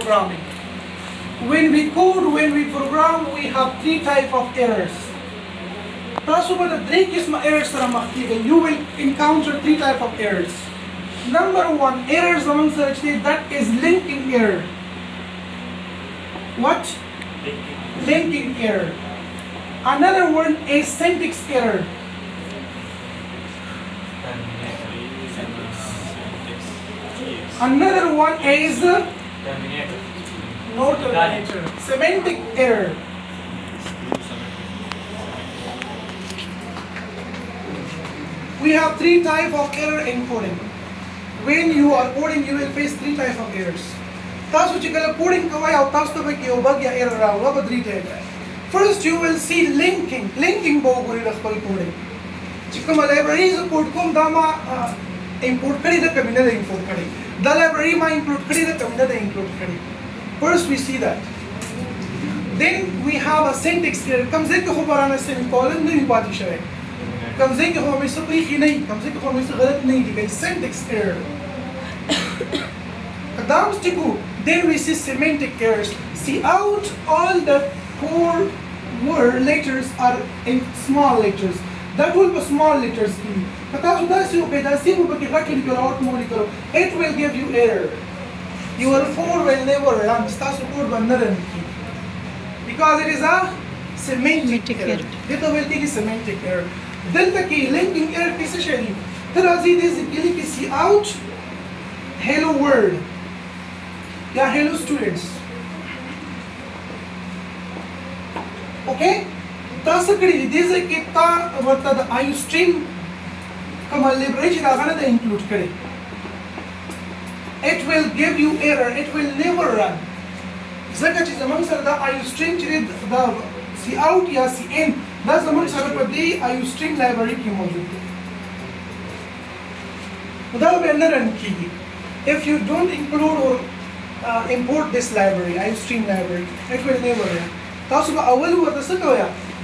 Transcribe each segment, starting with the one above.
programming. When we code, when we program, we have three types of errors. You will encounter three types of errors. Number one, errors amongst that is linking error. What? Linking error. Another one is syntax error. Another one is no terminator. Semantic error. We have three types of error in coding. When you are coding, you will face three types of errors. Coding error. First, you will see linking. Linking coding. Libraries code import import the library include include. First, we see that. Then we have a syntax error. Comes in the semicolon, comes in the syntax error. Then we see semantic errors. See out all the core word letters are in small letters. That will be small letters. It will give you error. Your code will never run. Because it is a semantic error. It will take a semantic error. Delta key linking error is shady. See out hello world. Yeah, hello students. Okay? This is the stream include. It will give you error. It will never run. The stream the see out ya see in. That's the stream library. If you don't include or import this library, stream library, it will never run.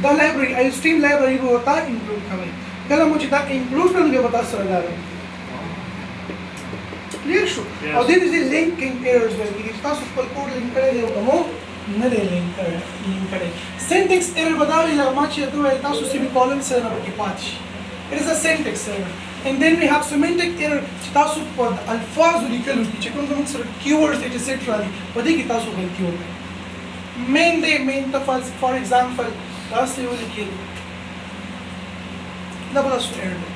The library, stream library will include coming. Include clear show. Yes. There is a linking errors where we code link syntax error it is a syntax error. And then we have semantic error. Keywords, etc. Main for example, that's the only key. Double error.